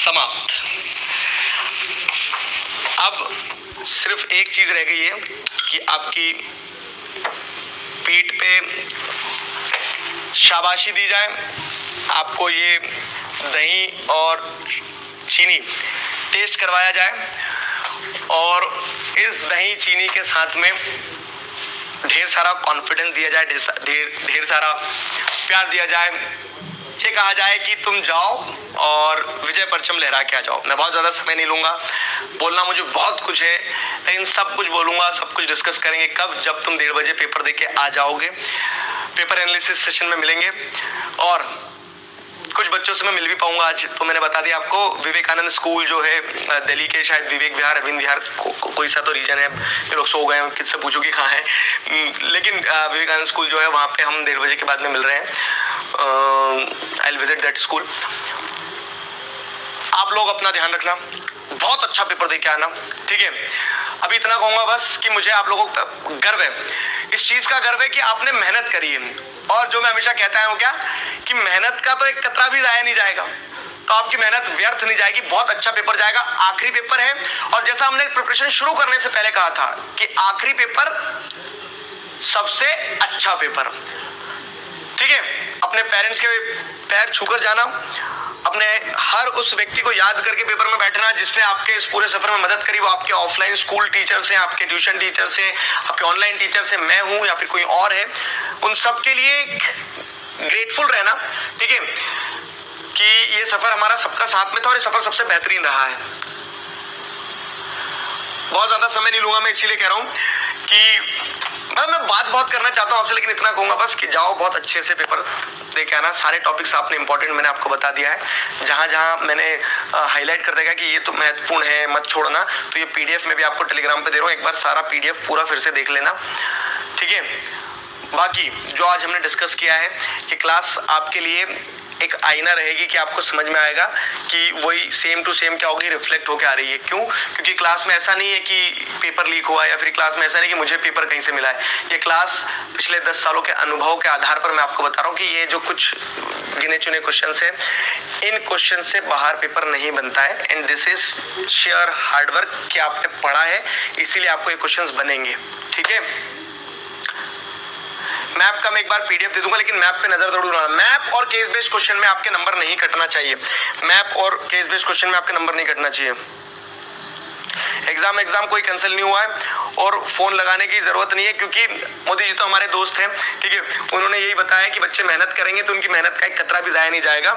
समाप्त। अब सिर्फ एक चीज रह गई है कि आपकी पीठ पे शाबाशी दी जाए, आपको ये दही और चीनी टेस्ट करवाया जाए और इस दही चीनी के साथ में ढेर सारा कॉन्फिडेंस दिया जाए, ढेर सारा प्यार दिया जाए। ये कहा जाए कि तुम जाओ और विजय परचम लहरा के आ जाओ। मैं बहुत ज़्यादा समय नहीं लूँगा, बोलना मुझे बहुत कुछ है, लेकिन सब कुछ बोलूँगा, सब कुछ डिस्कस करेंगे कब, जब तुम 1:30 बजे पेपर देके आ जाओगे। पेपर एनालिसिस सेशन में मिलेंगे और कुछ बच्चों से मैं मिल भी पाऊंगा आज। तो मैंने बता दिया आपको, विवेकानंद स्कूल जो है दिल्ली के, शायद विवेक विहार, अरविंद विहार, कोई सा तो रीजन है, ये लोग सो गए हैं, किससे पूछूं कि कहाँ है, लेकिन विवेकानंद स्कूल जो है वहाँ पे हम 1:30 बजे के बाद में मिल रहे हैं। I will visit that school. आप लोग अपना ध्यान रखना, बहुत अच्छा पेपर दे के आना, ठीक है। अभी इतना कहूंगा बस कि मुझे आप लोगों का गर्व है, इस चीज का गर्व है कि आपने मेहनत करी है। और जो मैं हमेशा कहता हूं क्या, कि मेहनत का तो एक कतरा भी जाया नहीं जाएगा, तो आपकी मेहनत व्यर्थ नहीं जाएगी, बहुत अच्छा पेपर जाएगा। आखिरी पेपर है और जैसा हमने प्रिपरेशन शुरू करने से पहले कहा था कि आखिरी पेपर सबसे अच्छा पेपर, ठीक है। अपने पेरेंट्स के पैर छूकर जाना, अपने हर उस व्यक्ति को याद करके पेपर में बैठना जिसने आपके इस पूरे सफर में मदद करी, वो आपके ऑफलाइन स्कूल टीचर्स हैं, आपके ट्यूशन टीचर्स हैं, आपके ऑनलाइन टीचर्स हैं, मैं हूं या फिर कोई और है। उन सब के लिए ग्रेटफुल रहना, ठीक है, कि ये सफर हमारा सबका साथ में था और ये सफर सबसे बेहतरीन रहा है। बहुत ज्यादा समय नहीं लूंगा मैं, इसीलिए कह रहा हूं कि मैं बात बहुत करना चाहता हूं आपसे, लेकिन इतना कहूंगा बस कि जाओ, बहुत अच्छे से पेपर दे के आना। सारे टॉपिक्स आपने इंपॉर्टेंट मैंने आपको बता दिया है, जहां जहां मैंने हाईलाइट कर देगा कि ये तो महत्वपूर्ण है, मत छोड़ना। तो ये पीडीएफ में भी आपको टेलीग्राम पे दे रहा हूं, एक बार सारा पीडीएफ पूरा फिर से देख लेना, ठीक है। बाकी जो आज हमने डिस्कस किया है, कि क्लास आपके लिए एक आईना रहेगी, कि आपको समझ में आएगा कि वही सेम टू सेम क्या होगी, रिफ्लेक्ट होकर आ रही है। क्यों? क्योंकि क्लास में ऐसा नहीं है कि पेपर लीक हुआ, या फिर क्लास में ऐसा नहीं कि मुझे पेपर कहीं से मिला है। ये क्लास पिछले 10 सालों के अनुभव के आधार पर मैं आपको बता रहा हूँ कि ये जो कुछ गिने चुने क्वेश्चन है, इन क्वेश्चन से बाहर पेपर नहीं बनता है। And this is share hard work, कि आपने पढ़ा है इसीलिए आपको ये क्वेश्चन बनेंगे, ठीक है। मैप का मैं एक बार पीडीएफ दे दूंगा, लेकिन मैप पे नजर जरूर रखना। मैप और केस बेस्ड क्वेश्चन में आपके नंबर नहीं कटना चाहिए, मैप और केस बेस्ड क्वेश्चन में आपके नंबर नहीं कटना चाहिए। एग्जाम कोई कैंसिल नहीं हुआ है और फोन लगाने की जरूरत नहीं है, क्योंकि मोदी जी तो हमारे दोस्त हैं, ठीक है। उन्होंने यही बताया कि बच्चे मेहनत करेंगे तो उनकी मेहनत का एक कतरा भी जाया नहीं जाएगा।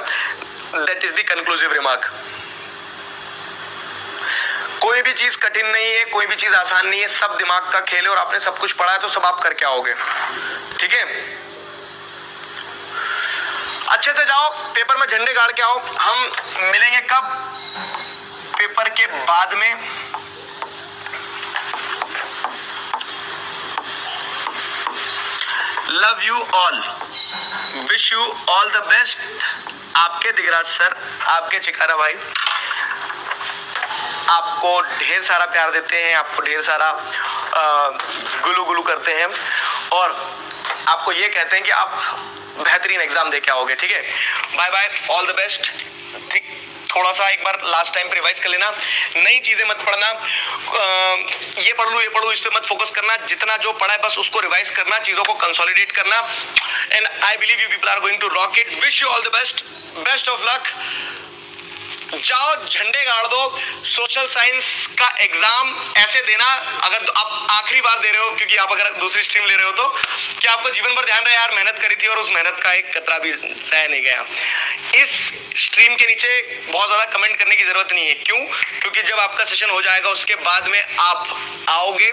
That is the conclusive remark. कोई भी चीज कठिन नहीं है, कोई भी चीज आसान नहीं है, सब दिमाग का खेल है, और आपने सब कुछ पढ़ा है तो सब आप करके आओगे, ठीक है। अच्छे से जाओ, पेपर में झंडे गाड़ के आओ। हम मिलेंगे कब? पेपर के बाद में। Love you all, wish you all the best. आपके दिगराज सर, आपके चिकारा भाई आपको ढेर सारा प्यार देते हैं, आपको ढेर सारा गुलू गुलू करते हैं, और आपको ये कहते हैं कि आप बेहतरीन एग्जाम दे के आओगे, ठीक है। Bye bye, all the best. थोड़ा सा एक बार लास्ट टाइम पे रिवाइज कर लेना, नई चीजें मत पढ़ना, ये पढ़ लूं इस पे मत फोकस करना, जितना जो पढ़ा है बस उसको रिवाइज करना, चीजों को कंसोलिडेट करना। And I believe you people are going to rock it. Wish you all the best, best of luck. जाओ, झंडे गाड़ दो। सोशल साइंस का एग्जाम ऐसे देना, अगर आप आखिरी बार दे रहे हो, क्योंकि आप अगर दूसरी स्ट्रीम ले रहे हो, तो क्या आपको जीवन भर ध्यान रहे यार मेहनत करी थी और उस मेहनत का एक कतरा भी सह नहीं गया। इस स्ट्रीम के नीचे बहुत ज्यादा कमेंट करने की जरूरत नहीं है। क्यों? क्योंकि जब आपका सेशन हो जाएगा उसके बाद में आप आओगे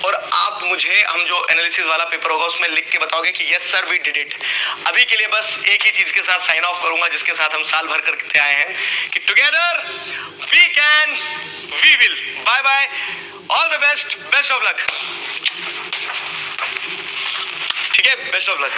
और आप मुझे, हम जो एनालिसिस वाला पेपर होगा उसमें लिख के बताओगे कि yes sir we did it. अभी के लिए बस एक ही चीज के साथ साइन ऑफ करूंगा, जिसके साथ हम साल भर करके आए हैं, कि together we can, we will. Bye bye, all the best, best of luck, ठीक है, बेस्ट ऑफ लक।